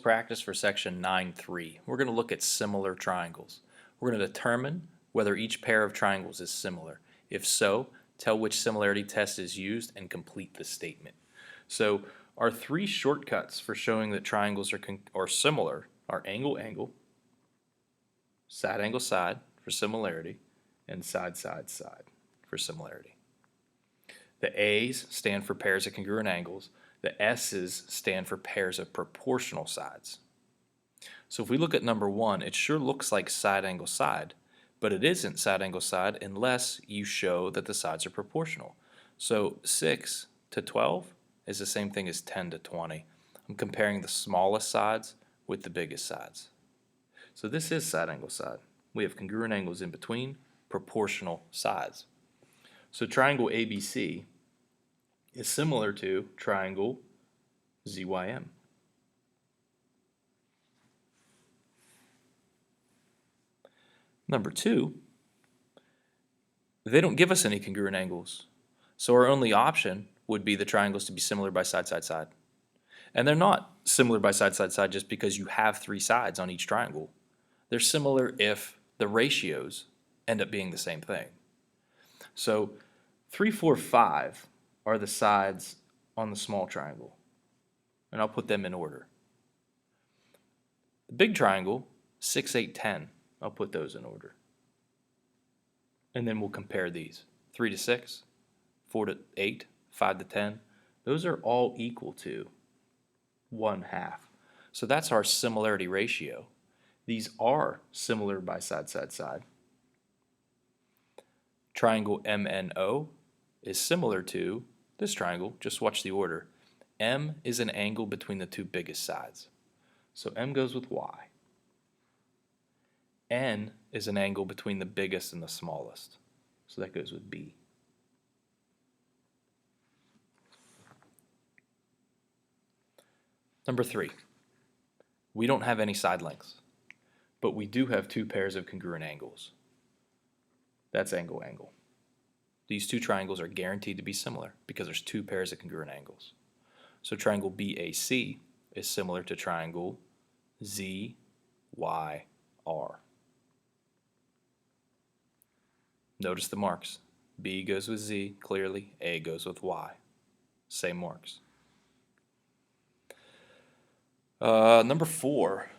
Practice for section 9.3. We're going to look at similar triangles. We're going to determine whether each pair of triangles is similar. If so, tell which similarity test is used and complete the statement. So our three shortcuts for showing that triangles are similar are angle, angle, side, angle, side for similarity, and side, side, side for similarity. The A's stand for pairs of congruent angles. The S's stand for pairs of proportional sides. So if we look at number 1, it sure looks like side, angle, side, but it isn't side, angle, side unless you show that the sides are proportional. So 6 to 12 is the same thing as 10 to 20. I'm comparing the smallest sides with the biggest sides. So this is side, angle, side. We have congruent angles in between, proportional sides. So triangle ABC is similar to triangle ZYM. Number 2, they don't give us any congruent angles. So our only option would be the triangles to be similar by side, side, side. And they're not similar by side, side, side just because you have 3 sides on each triangle. They're similar if the ratios end up being the same thing. So 3, 4, 5 are the sides on the small triangle. And I'll put them in order. The big triangle, 6, 8, 10, I'll put those in order. And then we'll compare these. 3 to 6, 4 to 8, 5 to 10. Those are all equal to 1/2. So that's our similarity ratio. These are similar by side, side, side. Triangle MNO is similar to this triangle. Just watch the order. M is an angle between the two biggest sides. So M goes with Y. N is an angle between the biggest and the smallest. So that goes with B. Number 3, we don't have any side lengths, but we do have 2 pairs of congruent angles. That's angle, angle. These 2 triangles are guaranteed to be similar because there's 2 pairs of congruent angles. So triangle BAC is similar to triangle ZYR. Notice the marks. B goes with Z, clearly. A goes with Y. Same marks. Number 4,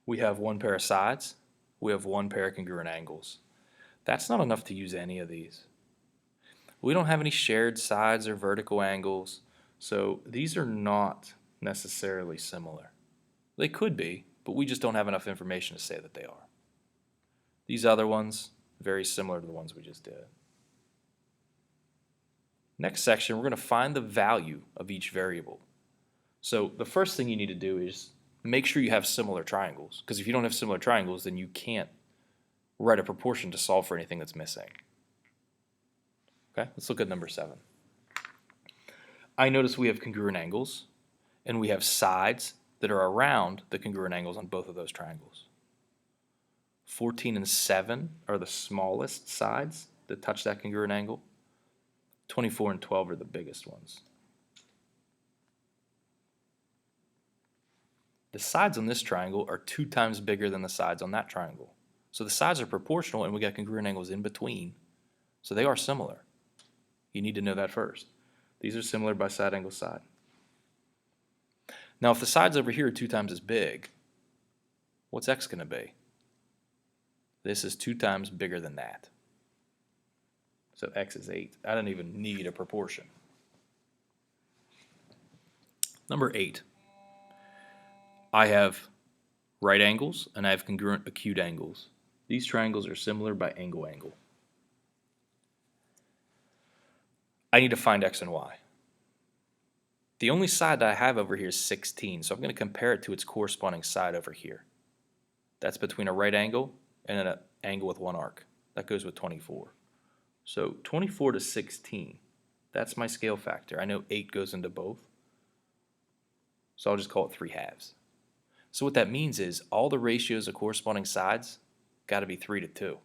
we have 1 pair of sides. We have 1 pair of congruent angles. That's not enough to use any of these. We don't have any shared sides or vertical angles, so these are not necessarily similar. They could be, but we just don't have enough information to say that they are. These other ones, very similar to the ones we just did. Next section, we're going to find the value of each variable. So the first thing you need to do is make sure you have similar triangles, because if you don't have similar triangles, then you can't write a proportion to solve for anything that's missing. Okay, let's look at number 7. I notice we have congruent angles, and we have sides that are around the congruent angles on both of those triangles. 14 and 7 are the smallest sides that touch that congruent angle. 24 and 12 are the biggest ones. The sides on this triangle are 2 times bigger than the sides on that triangle. So the sides are proportional and we got congruent angles in between. So they are similar. You need to know that first. These are similar by side, angle, side. Now if the sides over here are 2 times as big, what's X going to be? This is 2 times bigger than that. So X is 8. I don't even need a proportion. Number 8. I have right angles and I have congruent acute angles. These triangles are similar by angle, angle. I need to find X and Y. The only side that I have over here is 16, so I'm going to compare it to its corresponding side over here. That's between a right angle and an angle with 1 arc. That goes with 24. So 24 to 16, that's my scale factor. I know 8 goes into both, so I'll just call it 3/2. So what that means is all the ratios of corresponding sides got to be 3 to 2.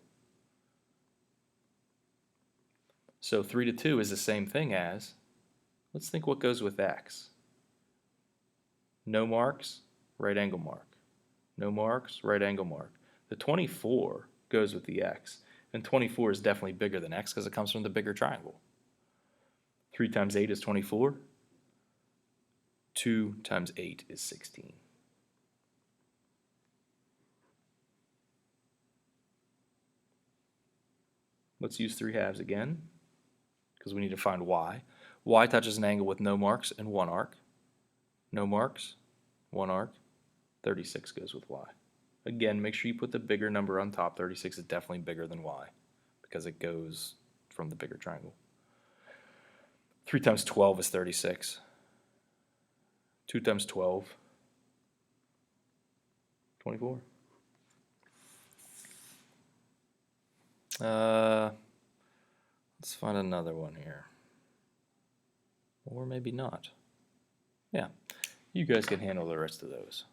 So 3 to 2 is the same thing as, let's think what goes with X. No marks, right angle mark. No marks, right angle mark. The 24 goes with the x, and 24 is definitely bigger than x because it comes from the bigger triangle. 3 times 8 is 24. 2 times 8 is 16. Let's use 3 halves again because we need to find y. Y touches an angle with no marks and 1 arc. No marks, 1 arc. 36 goes with y. Again, make sure you put the bigger number on top. 36 is definitely bigger than y because it goes from the bigger triangle. 3 times 12 is 36. 2 times 12, 24. Let's find another one here. Or maybe not. Yeah, you guys can handle the rest of those.